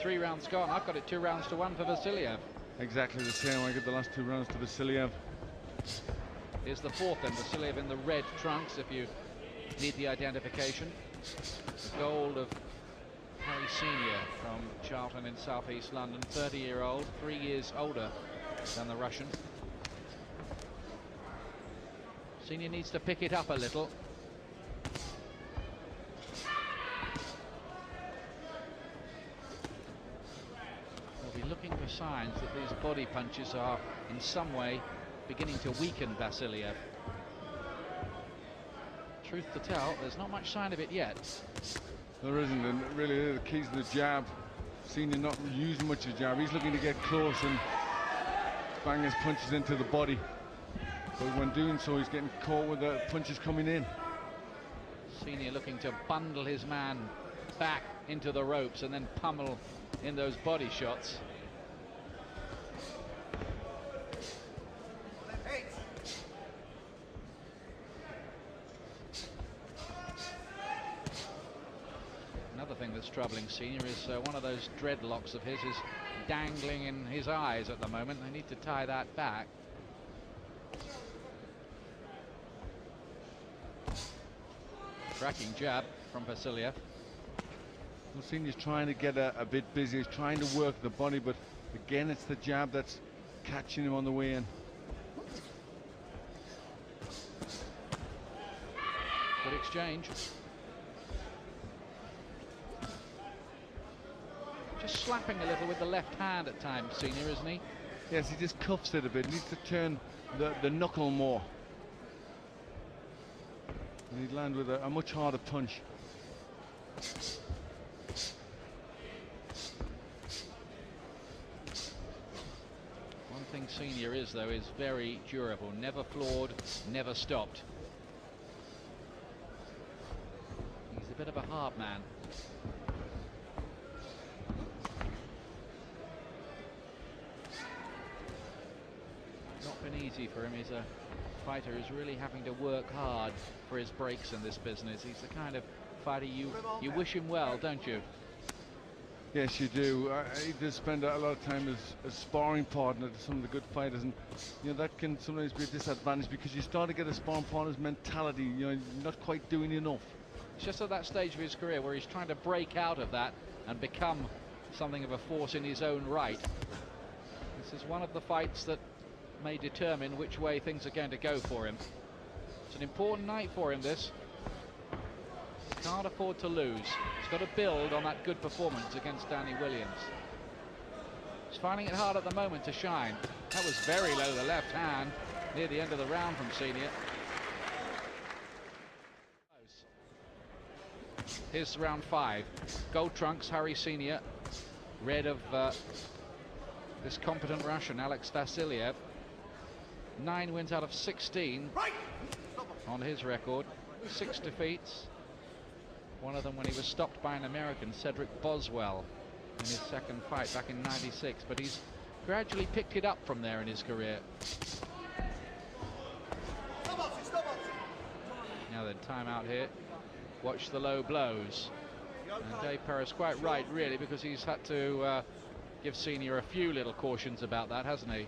3 rounds gone. I've got it 2 rounds to 1 for Vasiliev. Exactly the same. I get the last 2 rounds to Vasiliev. Here's the 4th then, Vasiliev in the red trunks, if you need the identification. The gold of Parris Senior from Charlton in southeast London, 30-year-old, 3 years older than the Russian. Senior needs to pick it up a little. We'll be looking for signs that these body punches are in some way beginning to weaken Vasiliev. Truth to tell, there's not much sign of it yet. There isn't, and really the key's the jab. Senior not using much of the jab. He's looking to get close and bang his punches into the body. But when doing so, he's getting caught with the punches coming in. Senior looking to bundle his man back into the ropes and then pummel in those body shots. Another thing that's troubling Senior is one of those dreadlocks of his is dangling in his eyes at the moment. They need to tie that back. Cracking jab from Vasiliev. Well, Senior's trying to get a bit busy. He's trying to work the body, but again, it's the jab that's catching him on the way in. Good exchange. Just slapping a little with the left hand at times, Senior, isn't he? Yes, he just cuffs it a bit. He needs to turn the knuckle more. And he'd land with a much harder punch. One thing Senior is, though, is very durable. Never floored, never stopped. He's a bit of a hard man. Not been easy for him. He's a fighter who's really having to work hard for his breaks in this business. He's the kind of fighter you wish him well, don't you? Yes, you do. He does spend a lot of time as a sparring partner to some of the good fighters, and you know that can sometimes be a disadvantage because you start to get a sparring partner's mentality. You know, you're not quite doing enough. It's just at that stage of his career where he's trying to break out of that and become something of a force in his own right. This is one of the fights that may determine which way things are going to go for him. It's an important night for him, this. Can't afford to lose. He's got to build on that good performance against Danny Williams. He's finding it hard at the moment to shine. That was very low, the left hand, near the end of the round from Senior. Here's round 5. Gold trunks, Parris Senior. Red of this competent Russian, Alex Vasiliev. 9 wins out of 16 on his record. 6 defeats. One of them when he was stopped by an American, Cedric Boswell, in his second fight back in '96. But he's gradually picked it up from there in his career. Now then, time out here. Watch the low blows. And Dave Parris quite right, really, because he's had to give Senior a few little cautions about that, hasn't he?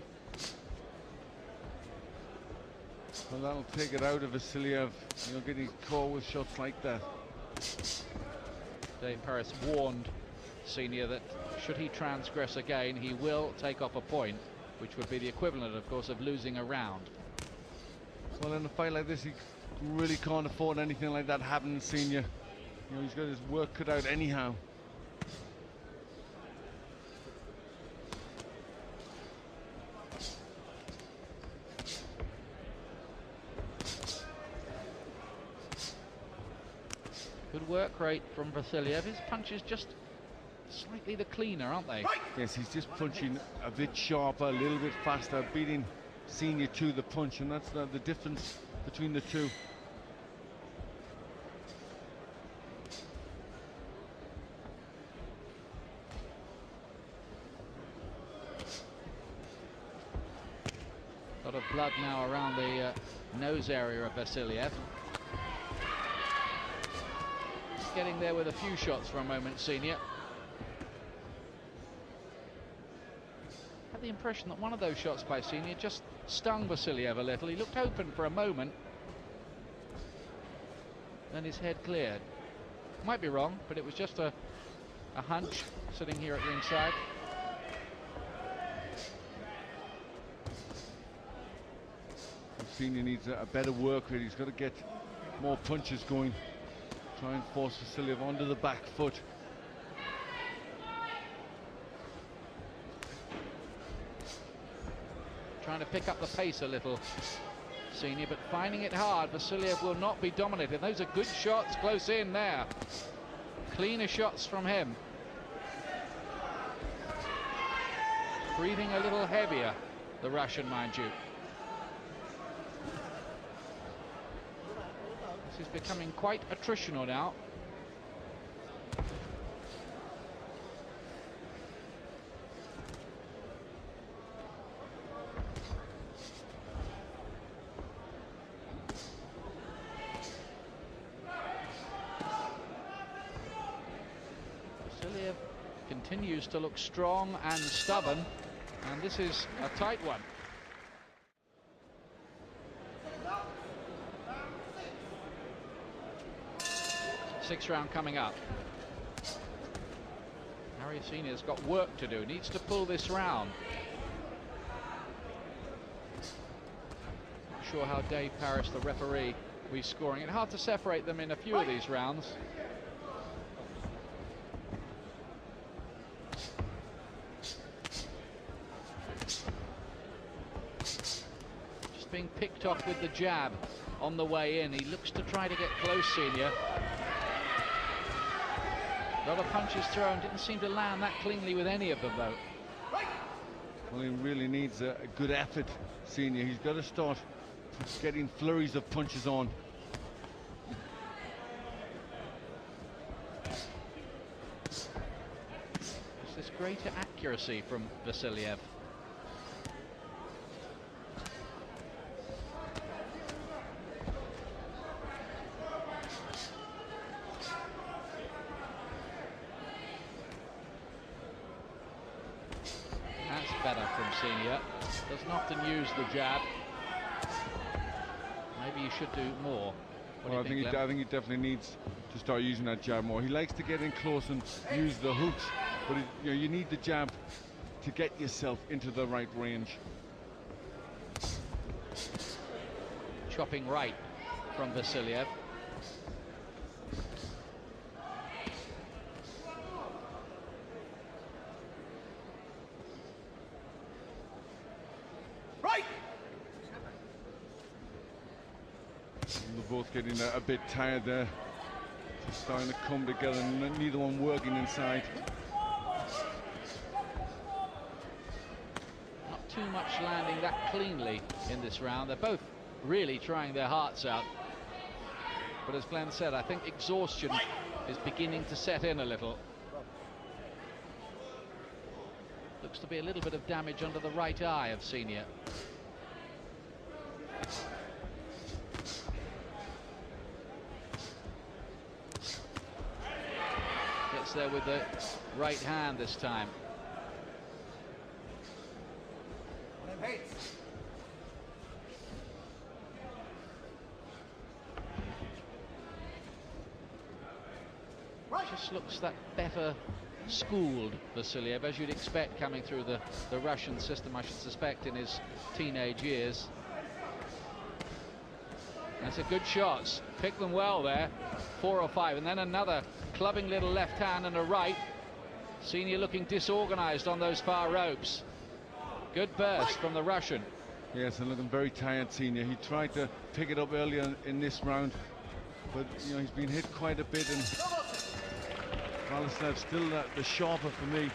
Well, that'll take it out of Vasiliev, you know, getting caught with shots like that. Dave Parris warned Senior that should he transgress again, he will take off a point, which would be the equivalent, of course, of losing a round. Well, in a fight like this, he really can't afford anything like that happening, Senior. You know, he's got his work cut out anyhow. Good work rate from Vasiliev. His punches just slightly the cleaner, aren't they? Yes, he's just punching a bit sharper, a little bit faster, beating Senior to the punch, and that's the difference between the two. A lot of blood now around the nose area of Vasiliev. Getting there with a few shots for a moment, Senior. had the impression that one of those shots by Senior just stung Vasiliev a little. He looked open for a moment, then his head cleared. Might be wrong, but it was just a hunch sitting here at ringside. Senior needs a better work rate. He's got to get more punches going. Try and force Vasiliev onto the back foot. Trying to pick up the pace a little, Senior, but finding it hard. Vasiliev will not be dominated. Those are good shots close in there. Cleaner shots from him. Breathing a little heavier, the Russian, mind you. This is becoming quite attritional now. Vasiliev continues to look strong and stubborn, and this is a tight one. Sixth round coming up. Harry Senior's got work to do, needs to pull this round. Not sure how Dave Parris, the referee, will be scoring it. Hard to separate them in a few of these rounds. Just being picked off with the jab on the way in. He looks to try to get close, Senior. A lot of punches thrown, didn't seem to land that cleanly with any of them, though. Well, he really needs a good effort, Senior. He's got to start getting flurries of punches on. It's this greater accuracy from Vasiliev. Better from Senior. Doesn't often use the jab. Maybe you should do more. Well, I think he definitely needs to start using that jab more. He likes to get in close and use the hooks, but you need the jab to get yourself into the right range. Chopping right from Vasiliev. They're both getting a bit tired there. Just starting to come together, and neither one working inside. Not too much landing that cleanly in this round. They're both really trying their hearts out. But as Glenn said, I think exhaustion is beginning to set in a little. Looks to be a little bit of damage under the right eye of Senior. Gets there with the right hand this time. Just looks that better schooled Vasiliev, as you'd expect coming through the Russian system, I should suspect, in his teenage years. That's a good shots. Picked them well there. 4 or 5, and then another clubbing little left hand and a right. Senior looking disorganized on those far ropes. Good burst from the Russian. Yes, and looking very tired, Senior. He tried to pick it up earlier in this round, but he's been hit quite a bit, and Vasiliev still the sharper for me.